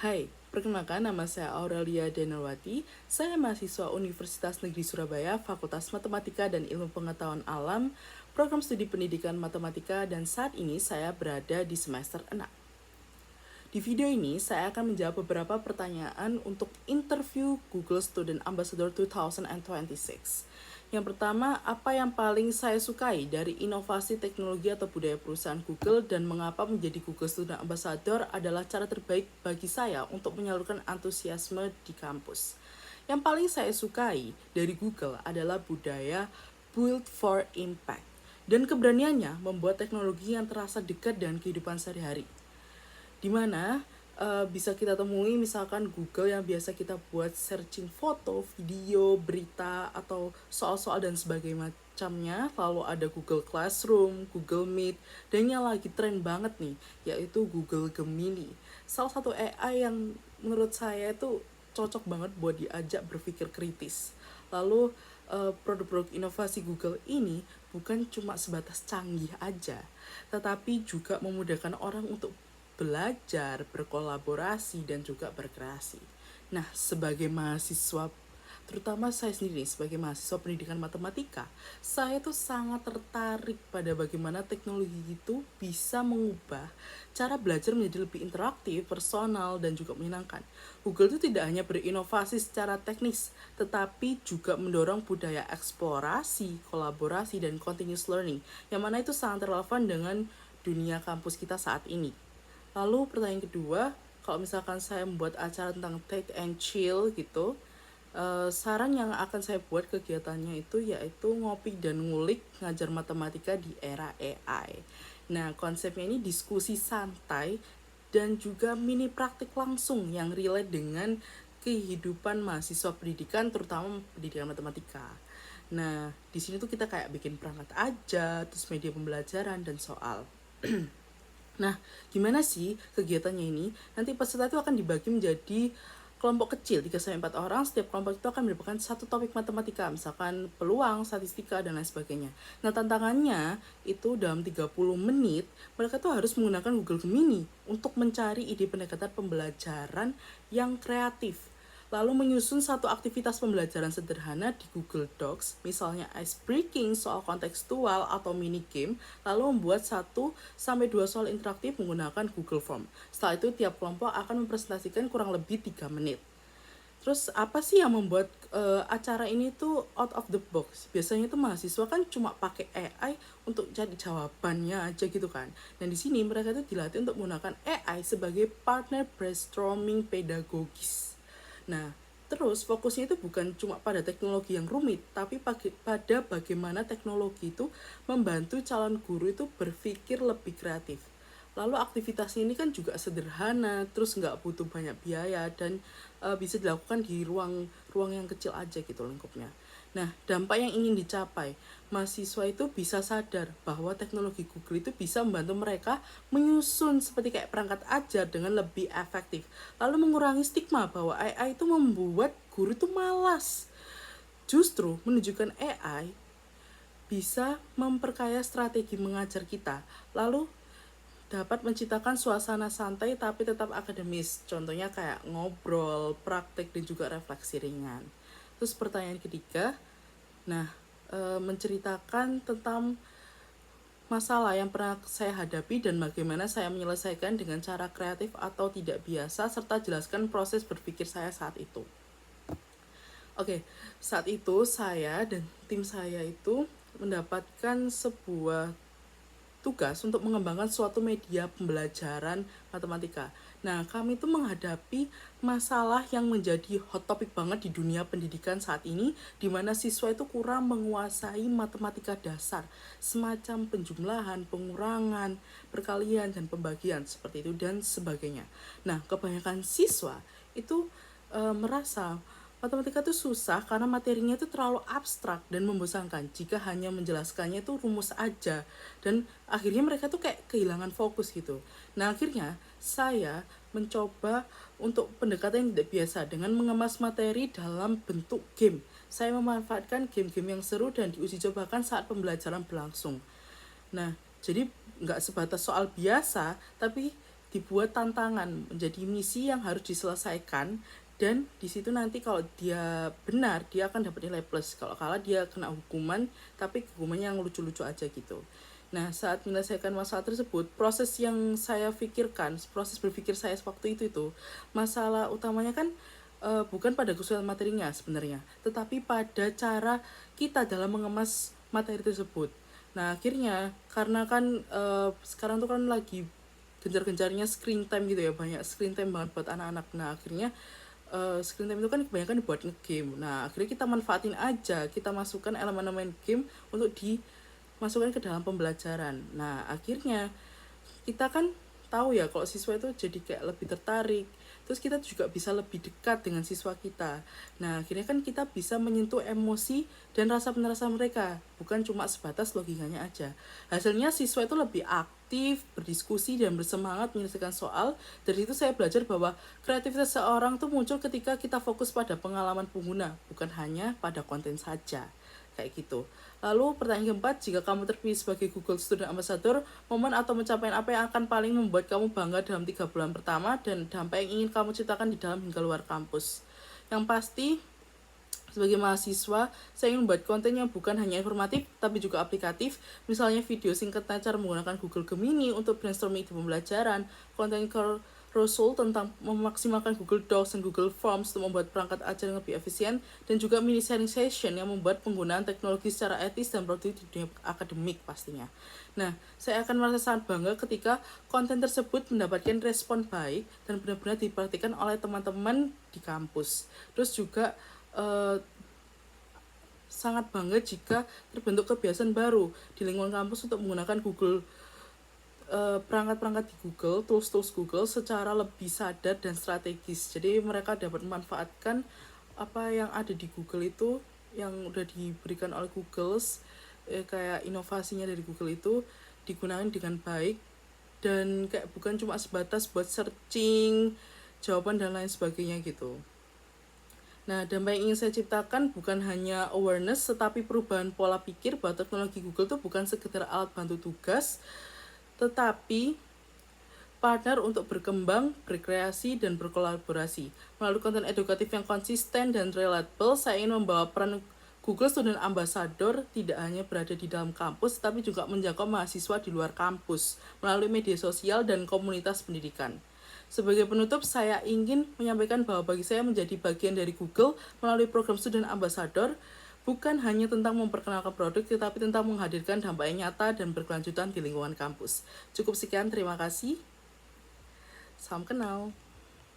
Hai, perkenalkan nama saya Aurelia Denawati. Saya mahasiswa Universitas Negeri Surabaya, Fakultas Matematika dan Ilmu Pengetahuan Alam, Program Studi Pendidikan Matematika, dan saat ini saya berada di semester 6. Di video ini, saya akan menjawab beberapa pertanyaan untuk interview Google Student Ambassador 2026. Yang pertama, apa yang paling saya sukai dari inovasi teknologi atau budaya perusahaan Google dan mengapa menjadi Google Student Ambassador adalah cara terbaik bagi saya untuk menyalurkan antusiasme di kampus. Yang paling saya sukai dari Google adalah budaya Build for Impact dan keberaniannya membuat teknologi yang terasa dekat dengan kehidupan sehari-hari, di mana bisa kita temui misalkan Google yang biasa kita buat searching foto, video, berita, atau soal-soal dan sebagainya macamnya. Lalu ada Google Classroom, Google Meet, dan yang lagi tren banget nih, yaitu Google Gemini. Salah satu AI yang menurut saya itu cocok banget buat diajak berpikir kritis. Lalu produk-produk inovasi Google ini bukan cuma sebatas canggih aja, tetapi juga memudahkan orang untuk belajar, berkolaborasi, dan juga berkreasi. Nah, sebagai mahasiswa, terutama saya sendiri sebagai mahasiswa pendidikan matematika, saya tuh sangat tertarik pada bagaimana teknologi itu bisa mengubah cara belajar menjadi lebih interaktif, personal, dan juga menyenangkan. Google itu tidak hanya berinovasi secara teknis, tetapi juga mendorong budaya eksplorasi, kolaborasi, dan continuous learning, yang mana itu sangat relevan dengan dunia kampus kita saat ini. Lalu pertanyaan kedua, kalau misalkan saya membuat acara tentang take and chill gitu, saran yang akan saya buat kegiatannya itu yaitu ngopi dan ngulik ngajar matematika di era AI. Nah, konsepnya ini diskusi santai dan juga mini praktik langsung yang relate dengan kehidupan mahasiswa pendidikan, terutama pendidikan matematika. Nah, di sini tuh kita kayak bikin perangkat aja, terus media pembelajaran dan soal. Nah, gimana sih kegiatannya ini? Nanti peserta itu akan dibagi menjadi kelompok kecil 3-4 orang. Setiap kelompok itu akan merupakan satu topik matematika, misalkan peluang, statistika, dan lain sebagainya. Nah, tantangannya itu dalam 30 menit mereka tuh harus menggunakan Google Gemini untuk mencari ide pendekatan pembelajaran yang kreatif, lalu menyusun satu aktivitas pembelajaran sederhana di Google Docs, misalnya ice breaking, soal kontekstual, atau mini game, lalu membuat 1-2 soal interaktif menggunakan Google Form. Setelah itu, tiap kelompok akan mempresentasikan kurang lebih 3 menit. Terus apa sih yang membuat acara ini tuh out of the box? Biasanya tuh mahasiswa kan cuma pakai AI untuk cari jawabannya aja gitu kan. Dan di sini mereka tuh dilatih untuk menggunakan AI sebagai partner brainstorming pedagogis. Nah, terus fokusnya itu bukan cuma pada teknologi yang rumit, tapi pada bagaimana teknologi itu membantu calon guru itu berpikir lebih kreatif. Lalu aktivitasnya ini kan juga sederhana, terus nggak butuh banyak biaya dan bisa dilakukan di ruang yang kecil aja gitu lingkupnya. Nah, dampak yang ingin dicapai, mahasiswa itu bisa sadar bahwa teknologi Google itu bisa membantu mereka menyusun seperti kayak perangkat ajar dengan lebih efektif. Lalu mengurangi stigma bahwa AI itu membuat guru itu malas. Justru menunjukkan AI bisa memperkaya strategi mengajar kita. Lalu dapat menciptakan suasana santai tapi tetap akademis. Contohnya kayak ngobrol, praktek, dan juga refleksi ringan. Terus pertanyaan ketiga, nah, menceritakan tentang masalah yang pernah saya hadapi dan bagaimana saya menyelesaikan dengan cara kreatif atau tidak biasa, serta jelaskan proses berpikir saya saat itu. Oke, saat itu saya dan tim saya itu mendapatkan sebuah tugas untuk mengembangkan suatu media pembelajaran matematika. Nah, kami itu menghadapi masalah yang menjadi hot topic banget di dunia pendidikan saat ini, di mana siswa itu kurang menguasai matematika dasar, semacam penjumlahan, pengurangan, perkalian, dan pembagian, seperti itu, dan sebagainya. Nah, kebanyakan siswa itu merasa matematika itu susah karena materinya itu terlalu abstrak dan membosankan jika hanya menjelaskannya itu rumus aja, dan akhirnya mereka tuh kayak kehilangan fokus gitu. Nah, akhirnya saya mencoba untuk pendekatan yang tidak biasa dengan mengemas materi dalam bentuk game. Saya memanfaatkan game-game yang seru dan diuji cobakan saat pembelajaran berlangsung. Nah, jadi nggak sebatas soal biasa, tapi dibuat tantangan, menjadi misi yang harus diselesaikan, dan di situ nanti kalau dia benar dia akan dapat nilai plus, kalau kalah dia kena hukuman, tapi hukumannya yang lucu-lucu aja gitu. Nah, saat menyelesaikan masalah tersebut, proses yang saya pikirkan, proses berpikir saya waktu itu masalah utamanya kan bukan pada kesulitan materinya sebenarnya, tetapi pada cara kita dalam mengemas materi tersebut. Nah, akhirnya karena kan sekarang tuh kan lagi gencar-gencarnya screen time gitu ya, banyak screen time banget buat anak-anak. Nah, akhirnya screen time itu kan kebanyakan dibuat nge-game. Nah, akhirnya kita manfaatin aja, kita masukkan elemen-elemen game untuk dimasukkan ke dalam pembelajaran. Nah, akhirnya kita kan tahu ya kalau siswa itu jadi kayak lebih tertarik, terus kita juga bisa lebih dekat dengan siswa kita. Nah, akhirnya kan kita bisa menyentuh emosi dan rasa penerasa mereka, bukan cuma sebatas logikanya aja. Hasilnya siswa itu lebih aktif, berdiskusi, dan bersemangat menyelesaikan soal. Dari itu saya belajar bahwa kreativitas seorang tuh muncul ketika kita fokus pada pengalaman pengguna, bukan hanya pada konten saja. Kayak gitu. Lalu pertanyaan keempat, jika kamu terpilih sebagai Google Student Ambassador, momen atau pencapaian apa yang akan paling membuat kamu bangga dalam 3 bulan pertama, dan dampak yang ingin kamu ciptakan di dalam hingga luar kampus? Yang pasti, sebagai mahasiswa, saya ingin membuat konten yang bukan hanya informatif, tapi juga aplikatif. Misalnya video singkat cara menggunakan Google Gemini untuk brainstorming di pembelajaran, konten Rasul tentang memaksimalkan Google Docs dan Google Forms untuk membuat perangkat ajar yang lebih efisien, dan juga mini sharing session yang membuat penggunaan teknologi secara etis dan produktif di dunia akademik pastinya. Nah, saya akan merasa sangat bangga ketika konten tersebut mendapatkan respon baik dan benar-benar diperhatikan oleh teman-teman di kampus. Terus juga sangat bangga jika terbentuk kebiasaan baru di lingkungan kampus untuk menggunakan perangkat-perangkat di Google, tools-tools Google secara lebih sadar dan strategis. Jadi mereka dapat memanfaatkan apa yang ada di Google itu, yang udah diberikan oleh Google, kayak inovasinya dari Google itu digunakan dengan baik, dan kayak bukan cuma sebatas buat searching jawaban dan lain sebagainya gitu. Nah, dampak yang ingin saya ciptakan bukan hanya awareness, tetapi perubahan pola pikir bahwa teknologi Google itu bukan sekedar alat bantu tugas, tetapi partner untuk berkembang, berkreasi, dan berkolaborasi. Melalui konten edukatif yang konsisten dan relatable, saya ingin membawa peran Google Student Ambassador tidak hanya berada di dalam kampus, tapi juga menjangkau mahasiswa di luar kampus, melalui media sosial dan komunitas pendidikan. Sebagai penutup, saya ingin menyampaikan bahwa bagi saya menjadi bagian dari Google melalui program Student Ambassador bukan hanya tentang memperkenalkan produk, tetapi tentang menghadirkan dampak yang nyata dan berkelanjutan di lingkungan kampus. Cukup sekian, terima kasih. Salam kenal.